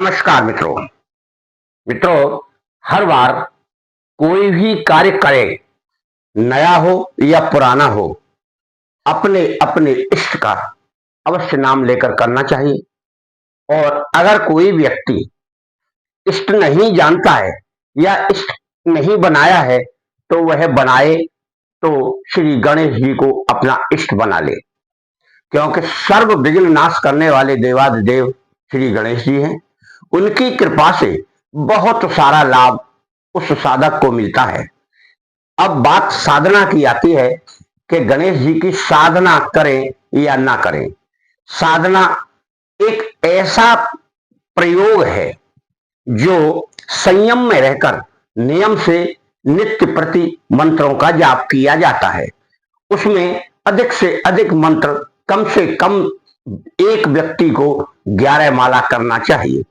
नमस्कार मित्रों। मित्रों, हर बार कोई भी कार्य करे, नया हो या पुराना हो, अपने अपने इष्ट का अवश्य नाम लेकर करना चाहिए। और अगर कोई व्यक्ति इष्ट नहीं जानता है या इष्ट नहीं बनाया है, तो वह बनाए तो श्री गणेश जी को अपना इष्ट बना ले, क्योंकि सर्व विघ्न नाश करने वाले देवादिदेव श्री गणेश जी हैं। उनकी कृपा से बहुत सारा लाभ उस साधक को मिलता है। अब बात साधना की आती है कि गणेश जी की साधना करें या ना करें। साधना एक ऐसा प्रयोग है जो संयम में रहकर नियम से नित्य प्रति मंत्रों का जाप किया जाता है। उसमें अधिक से अधिक मंत्र, कम से कम एक व्यक्ति को 11 माला करना चाहिए।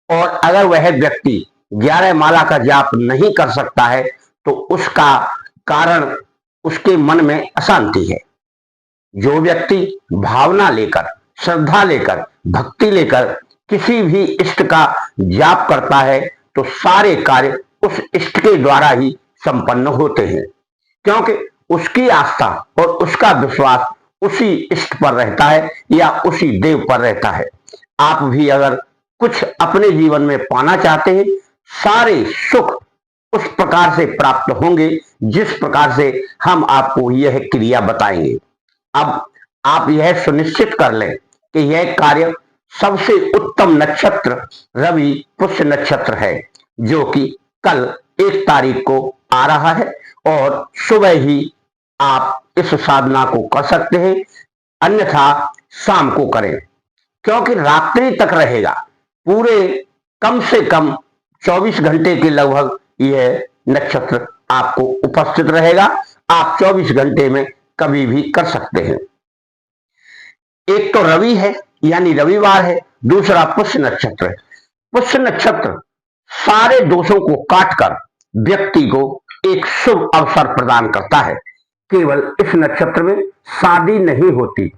और अगर वह व्यक्ति 11 माला का जाप नहीं कर सकता है तो उसका कारण उसके मन में अशांति है। जो व्यक्ति भावना लेकर, श्रद्धा लेकर, भक्ति लेकर किसी भी इष्ट का जाप करता है तो सारे कार्य उस इष्ट के द्वारा ही संपन्न होते हैं, क्योंकि उसकी आस्था और उसका विश्वास उसी इष्ट पर रहता है या उसी देव पर रहता है। आप भी अगर कुछ अपने जीवन में पाना चाहते हैं, सारे सुख उस प्रकार से प्राप्त होंगे जिस प्रकार से हम आपको यह क्रिया बताएंगे। अब आप यह सुनिश्चित कर लें कि यह कार्य सबसे उत्तम नक्षत्र रवि पुष्य नक्षत्र है, जो कि कल 1 तारीख को आ रहा है। और सुबह ही आप इस साधना को कर सकते हैं, अन्यथा शाम को करें, क्योंकि रात्रि तक रहेगा। पूरे कम से कम 24 घंटे के लगभग यह नक्षत्र आपको उपस्थित रहेगा। आप 24 घंटे में कभी भी कर सकते हैं। एक तो रवि है यानी रविवार है, दूसरा पुष्य नक्षत्र है। पुष्य नक्षत्र सारे दोषों को काटकर व्यक्ति को एक शुभ अवसर प्रदान करता है। केवल इस नक्षत्र में शादी नहीं होती,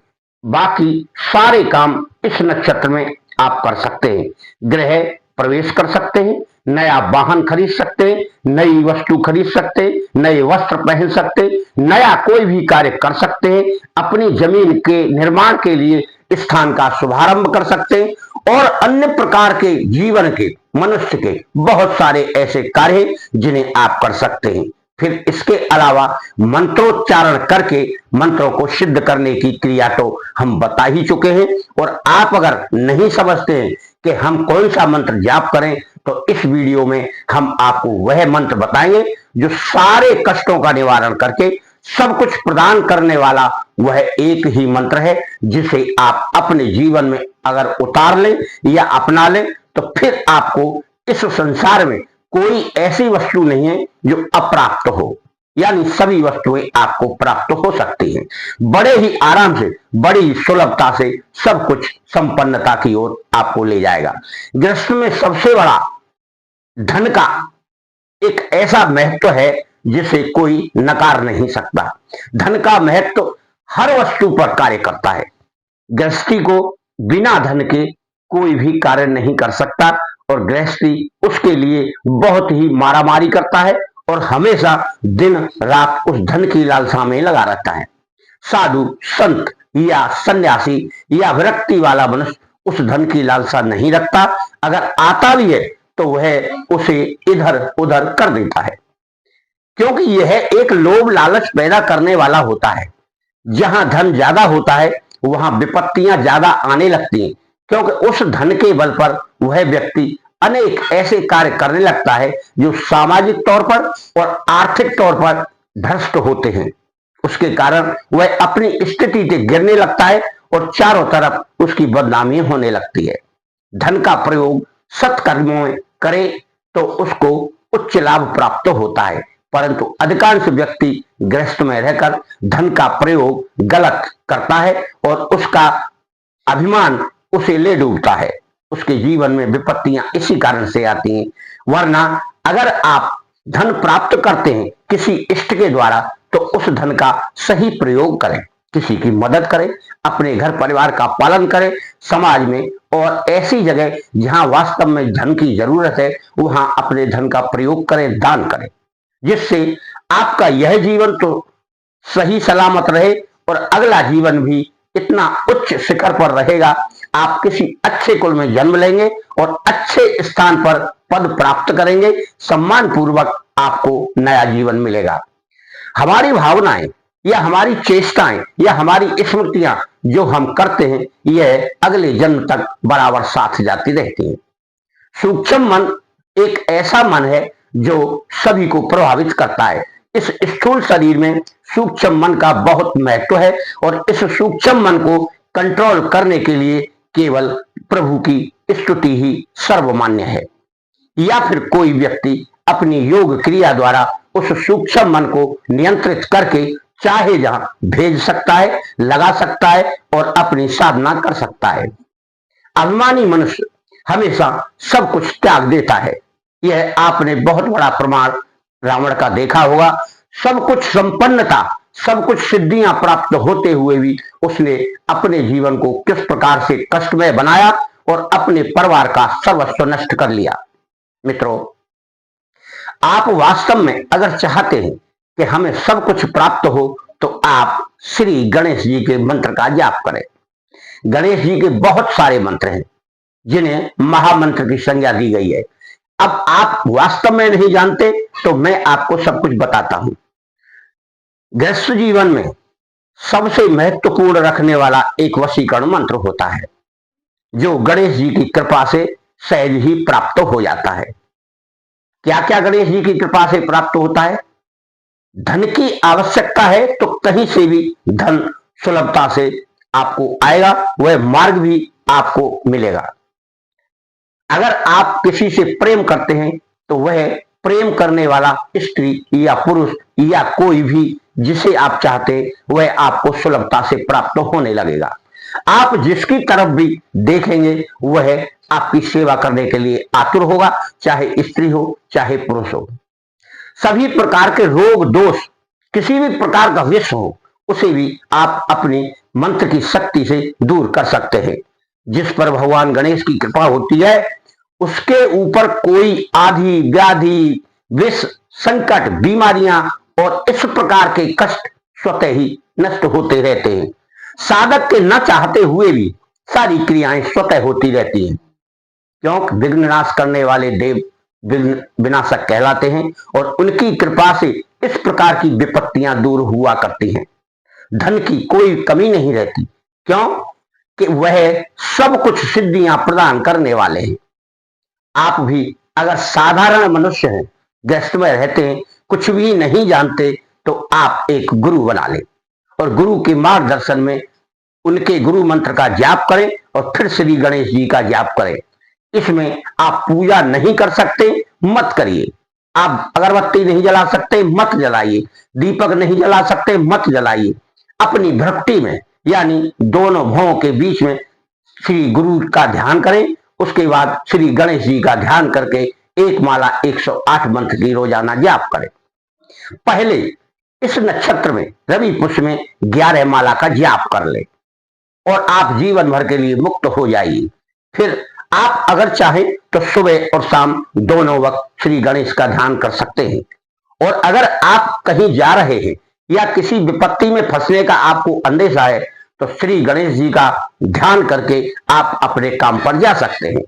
बाकी सारे काम इस नक्षत्र में आप कर सकते हैं। गृह प्रवेश कर सकते हैं, नया वाहन खरीद सकते हैं, नई वस्तु खरीद सकते हैं, नए वस्त्र पहन सकते हैं, नया कोई भी कार्य कर सकते हैं, अपनी जमीन के निर्माण के लिए स्थान का शुभारंभ कर सकते हैं और अन्य प्रकार के जीवन के, मनुष्य के बहुत सारे ऐसे कार्य हैं जिन्हें आप कर सकते हैं। फिर इसके अलावा मंत्रोच्चारण करके मंत्रों को सिद्ध करने की क्रिया तो हम बता ही चुके हैं। और आप अगर नहीं समझते हैं कि हम कौन सा मंत्र जाप करें, तो इस वीडियो में हम आपको वह मंत्र बताएंगे जो सारे कष्टों का निवारण करके सब कुछ प्रदान करने वाला वह एक ही मंत्र है, जिसे आप अपने जीवन में अगर उतार लें या अपना लें तो फिर आपको इस संसार में कोई ऐसी वस्तु नहीं है जो अप्राप्त हो, यानी सभी वस्तुएं आपको प्राप्त हो सकती हैं। बड़े ही आराम से, बड़ी सुलभता से सब कुछ संपन्नता की ओर आपको ले जाएगा। गृहस्थ में सबसे बड़ा धन का एक ऐसा महत्व है जिसे कोई नकार नहीं सकता। धन का महत्व हर वस्तु पर कार्य करता है। गृहस्थी को बिना धन के कोई भी कार्य नहीं कर सकता और गृहस्थी उसके लिए बहुत ही मारामारी करता है और हमेशा दिन रात उस धन की लालसा में लगा रहता है। साधु, संत या सन्यासी या विरक्ति वाला मनुष्य उस धन की लालसा नहीं रखता। अगर आता भी है तो वह उसे इधर उधर कर देता है, क्योंकि यह एक लोभ लालच पैदा करने वाला होता है। जहां धन ज्यादा होता है वहां विपत्तियां ज्यादा आने लगती हैं, क्योंकि उस धन के बल पर वह व्यक्ति अनेक ऐसे कार्य करने लगता है जो सामाजिक तौर पर और आर्थिक तौर पर भ्रष्ट होते हैं। उसके कारण वह अपनी स्थिति से गिरने लगता है और चारों तरफ उसकी बदनामी होने लगती है। धन का प्रयोग सत्कर्मों में करे तो उसको उच्च लाभ प्राप्त होता है, परंतु अधिकांश व्यक्ति गृहस्थ में रहकर धन का प्रयोग गलत करता है और उसका अभिमान उसे ले डूबता है। उसके जीवन में विपत्तियां इसी कारण से आती हैं। वरना अगर आप धन प्राप्त करते हैं किसी इष्ट के द्वारा तो उस धन का सही प्रयोग करें। किसी की मदद करे, अपने घर परिवार का पालन करे, समाज में और ऐसी जगह जहां वास्तव में धन की जरूरत है वहां अपने धन का प्रयोग करें, दान करें, जिससे आपका यह जीवन तो सही सलामत रहे और अगला जीवन भी इतना उच्च शिखर पर रहेगा। आप किसी अच्छे कुल में जन्म लेंगे और अच्छे स्थान पर पद प्राप्त करेंगे, सम्मान पूर्वक आपको नया जीवन मिलेगा। हमारी भावनाएं या हमारी चेष्टाएं या हमारी स्मृतियां जो हम करते हैं यह अगले जन्म तक बराबर साथ जाती रहती हैं। सूक्ष्म मन एक ऐसा मन है जो सभी को प्रभावित करता है। इस स्थूल शरीर में सूक्ष्म मन का बहुत महत्व है और इस सूक्ष्म मन को कंट्रोल करने के लिए केवल प्रभु की स्तुति ही सर्वमान्य है, या फिर कोई व्यक्ति अपनी योग क्रिया द्वारा उस सूक्ष्म मन को नियंत्रित करके चाहे जहां भेज सकता है, लगा सकता है और अपनी साधना कर सकता है। अभिमानी मनुष्य हमेशा सब कुछ त्याग देता है। यह आपने बहुत बड़ा प्रमाण रावण का देखा होगा। सब कुछ संपन्नता, सब कुछ सिद्धियां प्राप्त होते हुए भी उसने अपने जीवन को किस प्रकार से कष्टमय बनाया और अपने परिवार का सर्वस्व नष्ट कर लिया। मित्रों, आप वास्तव में अगर चाहते हैं कि हमें सब कुछ प्राप्त हो तो आप श्री गणेश जी के मंत्र का जाप करें। गणेश जी के बहुत सारे मंत्र हैं जिन्हें महामंत्र की संज्ञा दी गई है। अब आप वास्तव में नहीं जानते तो मैं आपको सब कुछ बताता हूं। गृहस्थ जीवन में सबसे महत्वपूर्ण रखने वाला एक वशीकरण मंत्र होता है जो गणेश जी की कृपा से सहज ही प्राप्त हो जाता है। क्या क्या गणेश जी की कृपा से प्राप्त होता है? धन की आवश्यकता है तो कहीं से भी धन सुलभता से आपको आएगा, वह मार्ग भी आपको मिलेगा। अगर आप किसी से प्रेम करते हैं तो वह प्रेम करने वाला स्त्री या पुरुष या कोई भी जिसे आप चाहते वह आपको सुलभता से प्राप्त होने लगेगा। आप जिसकी तरफ भी देखेंगे वह आपकी सेवा करने के लिए आतुर होगा, चाहे स्त्री हो चाहे पुरुष हो। सभी प्रकार के रोग दोष, किसी भी प्रकार का विष हो, उसे भी आप अपनी मंत्र की शक्ति से दूर कर सकते हैं। जिस पर भगवान गणेश की कृपा होती है उसके ऊपर कोई आदि व्याधि, विष, संकट, बीमारियां और इस प्रकार के कष्ट स्वतः ही नष्ट होते रहते हैं। साधक के न चाहते हुए भी सारी क्रियाएं स्वतः होती रहती हैं, क्योंकि विघ्न नाश करने वाले देव विघ्न विनाशक कहलाते हैं और उनकी कृपा से इस प्रकार की विपत्तियां दूर हुआ करती हैं। धन की कोई कमी नहीं रहती, क्यों कि वह सब कुछ सिद्धियां प्रदान करने वाले हैं। आप भी अगर साधारण मनुष्य हैं, गृहस्थ में रहते हैं, कुछ भी नहीं जानते तो आप एक गुरु बना लें और गुरु के मार्गदर्शन में उनके गुरु मंत्र का जाप करें और फिर श्री गणेश जी का जाप करें। इसमें आप पूजा नहीं कर सकते, मत करिए। आप अगरबत्ती नहीं जला सकते, मत जलाइए। दीपक नहीं जला सकते, मत जलाइए। अपनी भक्ति में यानी दोनों भवों के बीच में श्री गुरु का ध्यान करें। उसके बाद श्री गणेश जी का ध्यान करके एक माला 108 मंत्र की रोजाना जाप करें। पहले इस नक्षत्र में रवि पुष्य में 11 माला का जाप कर ले और आप जीवन भर के लिए मुक्त हो जाइए। फिर आप अगर चाहें तो सुबह और शाम दोनों वक्त श्री गणेश का ध्यान कर सकते हैं। और अगर आप कहीं जा रहे हैं या किसी विपत्ति में फंसने का आपको अंदेशा है तो श्री गणेश जी का ध्यान करके आप अपने काम पर जा सकते हैं।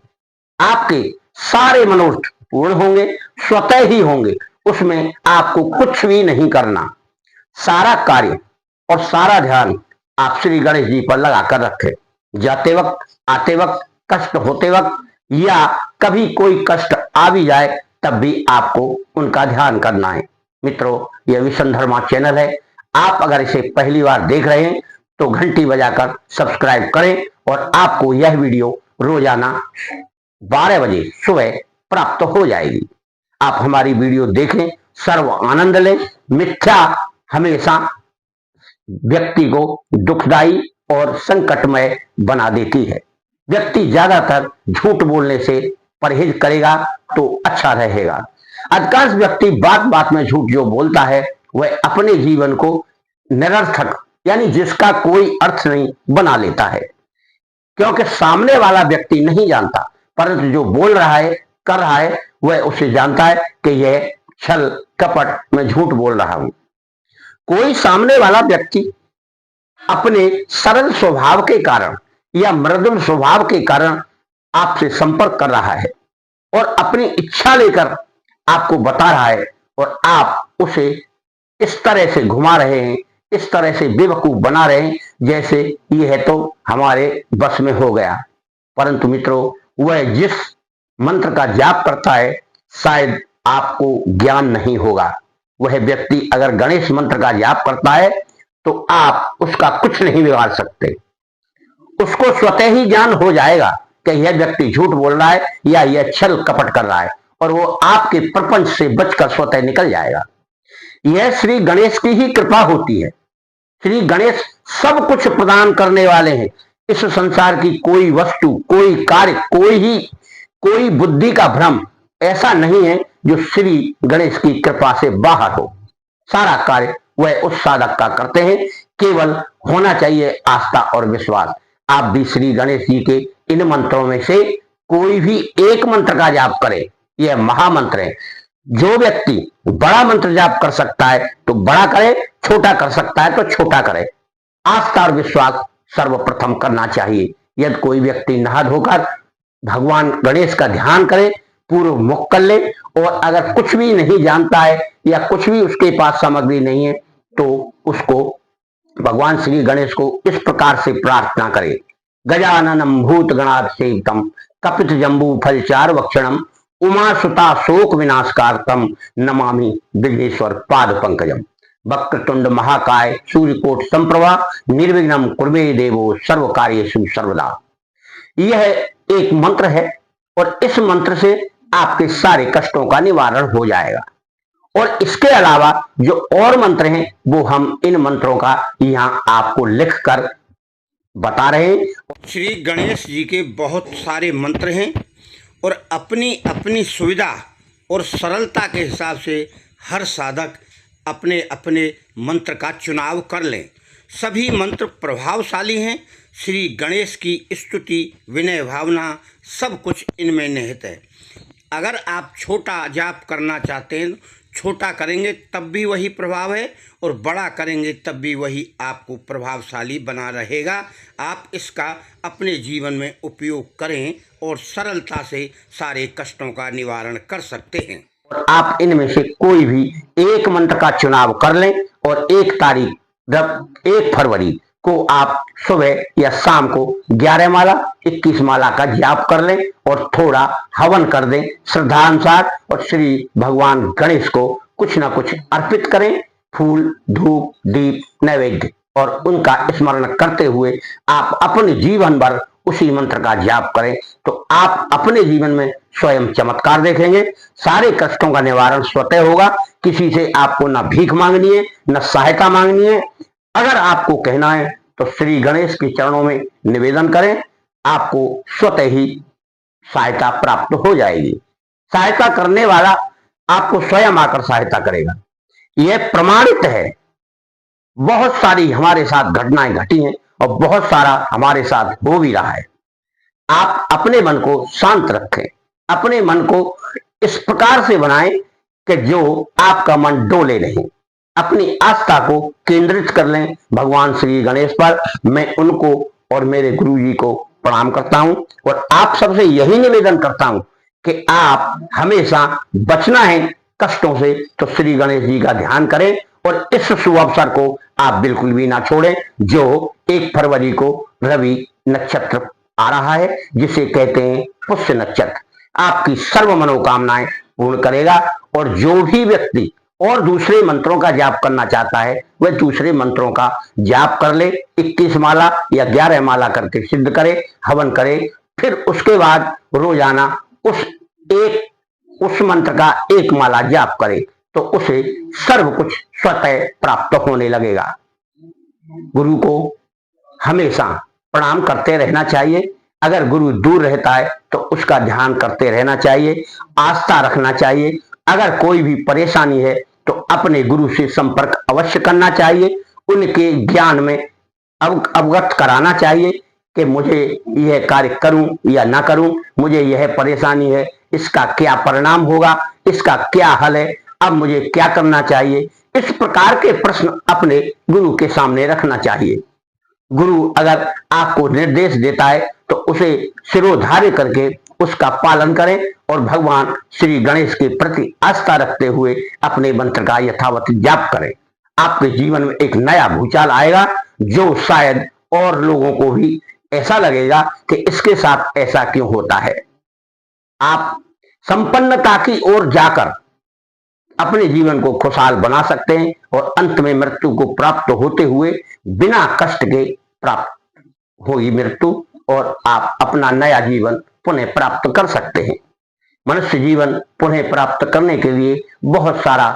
आपके सारे मनोरथ पूर्ण होंगे, स्वतः ही होंगे। उसमें आपको कुछ भी नहीं करना। सारा कार्य और सारा ध्यान आप श्री गणेश जी पर लगा कर रखें। जाते वक्त, आते वक्त, कष्ट होते वक्त या कभी कोई कष्ट आ भी जाए तब भी आपको उनका ध्यान करना है। मित्रों, यह विष्णुधर्मा चैनल है। आप अगर इसे पहली बार देख रहे हैं तो घंटी बजाकर सब्सक्राइब करें और आपको यह वीडियो रोजाना 12 बजे सुबह प्राप्त हो जाएगी। आप हमारी वीडियो देखें, सर्व आनंद लें। मिथ्या हमेशा व्यक्ति को दुखदाई और संकटमय बना देती है। व्यक्ति ज्यादातर झूठ बोलने से परहेज करेगा तो अच्छा रहेगा। अधिकांश व्यक्ति बात बात में झूठ जो बोलता है वह अपने जीवन को निरर्थक यानी जिसका कोई अर्थ नहीं बना लेता है, क्योंकि सामने वाला व्यक्ति नहीं जानता, परंतु जो बोल रहा है, कर रहा है, वह उसे जानता है कि यह छल कपट, मैं झूठ बोल रहा हूं। कोई सामने वाला व्यक्ति अपने सरल स्वभाव के कारण या मृदुल स्वभाव के कारण आपसे संपर्क कर रहा है और अपनी इच्छा लेकर आपको बता रहा है, और आप उसे इस तरह से घुमा रहे हैं, इस तरह से बेवकूफ बना रहे हैं जैसे यह तो हमारे बस में हो गया। परंतु मित्रों, वह जिस मंत्र का जाप करता है शायद आपको ज्ञान नहीं होगा। वह व्यक्ति अगर गणेश मंत्र का जाप करता है तो आप उसका कुछ नहीं बिगाड़ सकते। उसको स्वतः ही ज्ञान हो जाएगा कि यह व्यक्ति झूठ बोल रहा है या यह छल कपट कर रहा है, और वो आपके प्रपंच से बचकर स्वतः निकल जाएगा। यह श्री गणेश की ही कृपा होती है। श्री गणेश सब कुछ प्रदान करने वाले हैं। इस संसार की कोई वस्तु, कोई कार्य, कोई बुद्धि का भ्रम ऐसा नहीं है जो श्री गणेश की कृपा से बाहर हो। सारा कार्य वह उस साधक का करते हैं, केवल होना चाहिए आस्था और विश्वास। आप भी श्री गणेश जी के इन मंत्रों में से कोई भी एक मंत्र का जाप करें, यह महामंत्र है। जो व्यक्ति बड़ा मंत्र जाप कर सकता है तो बड़ा करे, छोटा कर सकता है तो छोटा करे। आस्था और विश्वास सर्वप्रथम करना चाहिए। यदि कोई व्यक्ति नहा धोकर भगवान गणेश का ध्यान करे, पूर्व मुख कर ले, और अगर कुछ भी नहीं जानता है या कुछ भी उसके पास सामग्री नहीं है तो उसको भगवान श्री गणेश को इस प्रकार से प्रार्थना करे। गजाननम भूत गणाध सेवितम कपित जम्बू फलचार वक्षणम उमासुता शोक विनाशकारतम नमामि विघ्नेश्वर पाद पंकजम। वक्रतुंड महाकाय सूर्यकोट संप्रभा निर्विघ्नं कुर्मे देवो सर्व कार्येषु सर्वदा। यह एक मंत्र है और इस मंत्र से आपके सारे कष्टों का निवारण हो जाएगा। और इसके अलावा जो और मंत्र हैं वो हम इन मंत्रों का यहाँ आपको लिखकर बता रहे हैं। श्री गणेश जी के बहुत सारे मंत्र हैं और अपनी अपनी सुविधा और सरलता के हिसाब से हर साधक अपने अपने मंत्र का चुनाव कर लें। सभी मंत्र प्रभावशाली हैं। श्री गणेश की स्तुति, विनय भावना सब कुछ इनमें निहित है। अगर आप छोटा जाप करना चाहते हैं, छोटा करेंगे तब भी वही प्रभाव है, और बड़ा करेंगे तब भी वही आपको प्रभावशाली बना रहेगा। आप इसका अपने जीवन में उपयोग करें और सरलता से सारे कष्टों का निवारण कर सकते हैं। आप इनमें से कोई भी एक मंत्र का चुनाव कर लें और 1 फरवरी को आप सुबह या शाम को 11 माला 21 माला का जाप कर लें और थोड़ा हवन कर दें श्रद्धानुसार, और श्री भगवान गणेश को कुछ ना कुछ अर्पित करें। फूल, धूप, दीप, नैवेद्य, और उनका स्मरण करते हुए आप अपने जीवन भर उसी मंत्र का जाप करें तो आप अपने जीवन में स्वयं चमत्कार देखेंगे। सारे कष्टों का निवारण स्वतः होगा। किसी से आपको न भीख मांगनी है, न सहायता मांगनी है। अगर आपको कहना है तो श्री गणेश के चरणों में निवेदन करें, आपको स्वतः ही सहायता प्राप्त हो जाएगी। सहायता करने वाला आपको स्वयं आकर सहायता करेगा, यह प्रमाणित है। बहुत सारी हमारे साथ घटनाएं घटी हैं और बहुत सारा हमारे साथ हो भी रहा है। आप अपने मन को शांत रखें, अपने मन को इस प्रकार से बनाएं कि जो आपका मन डोले नहीं। अपनी आस्था को केंद्रित कर लें भगवान श्री गणेश पर। मैं उनको और मेरे गुरु जी को प्रणाम करता हूं और आप सबसे यही निवेदन करता हूं कि आप हमेशा बचना है कष्टों से तो श्री गणेश जी का ध्यान करें और इस शुभ अवसर को आप बिल्कुल भी ना छोड़ें। जो 1 फरवरी को रवि नक्षत्र आ रहा है, जिसे कहते हैं पुष्य नक्षत्र, आपकी सर्व मनोकामनाएं पूर्ण करेगा। और जो भी व्यक्ति और दूसरे मंत्रों का जाप करना चाहता है वह दूसरे मंत्रों का जाप कर ले। 21 माला या 11 माला करके सिद्ध करे, हवन करे, फिर उसके बाद रोजाना उस मंत्र का 1 माला जाप करे तो उसे सर्व कुछ स्वतः प्राप्त होने लगेगा। गुरु को हमेशा प्रणाम करते रहना चाहिए। अगर गुरु दूर रहता है तो उसका ध्यान करते रहना चाहिए, आस्था रखना चाहिए। अगर कोई भी परेशानी है तो अपने गुरु से संपर्क अवश्य करना चाहिए। उनके ज्ञान में अवगत कराना चाहिए कि मुझे यह कार्य करूं या ना करूं, मुझे यह परेशानी है, इसका क्या परिणाम होगा, इसका क्या हल है, अब मुझे क्या करना चाहिए। इस प्रकार के प्रश्न अपने गुरु के सामने रखना चाहिए। गुरु अगर आपको निर्देश देता है तो उसे सिरोधार्य करके उसका पालन करें और भगवान श्री गणेश के प्रति आस्था रखते हुए अपने मंत्र का यथावत जाप करें। आपके जीवन में एक नया भूचाल आएगा जो शायद और लोगों को भी ऐसा लगेगा कि इसके साथ ऐसा क्यों होता है। आप संपन्नता की ओर जाकर अपने जीवन को खुशहाल बना सकते हैं और अंत में मृत्यु को प्राप्त होते हुए बिना कष्ट के प्राप्त होगी मृत्यु और आप अपना नया जीवन पुनः प्राप्त कर सकते हैं। मनुष्य जीवन पुनः प्राप्त करने के लिए बहुत सारा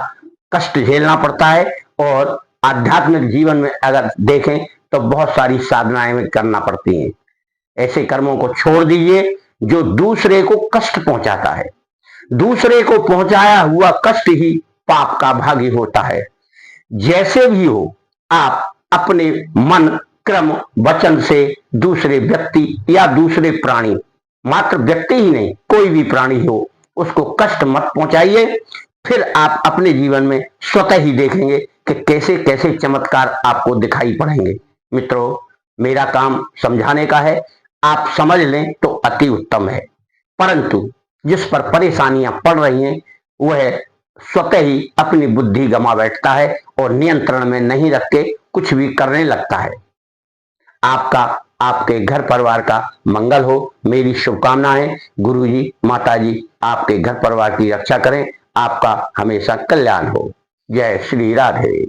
कष्ट झेलना पड़ता है और आध्यात्मिक जीवन में अगर देखें तो बहुत सारी साधनाएं करना पड़ती हैं। ऐसे कर्मों को छोड़ दीजिए जो दूसरे को कष्ट पहुंचाता है। दूसरे को पहुंचाया हुआ कष्ट ही पाप का भागी होता है। जैसे भी हो, आप अपने मन, क्रम, वचन से दूसरे व्यक्ति या दूसरे प्राणी, मात्र व्यक्ति ही नहीं कोई भी प्राणी हो, उसको कष्ट मत पहुंचाइए। फिर आप अपने जीवन में स्वतः ही देखेंगे कि कैसे कैसे चमत्कार आपको दिखाई पड़ेंगे। मित्रों, मेरा काम समझाने का है, आप समझ लें तो अति उत्तम है, परंतु जिस पर परेशानियां पड़ रही हैं वह स्वतः ही अपनी बुद्धि गंवा बैठता है और नियंत्रण में नहीं रख के कुछ भी करने लगता है। आपका, आपके घर परिवार का मंगल हो, मेरी शुभकामनाएं। गुरुजी, माताजी आपके घर परिवार की रक्षा करें, आपका हमेशा कल्याण हो। जय श्री राधे।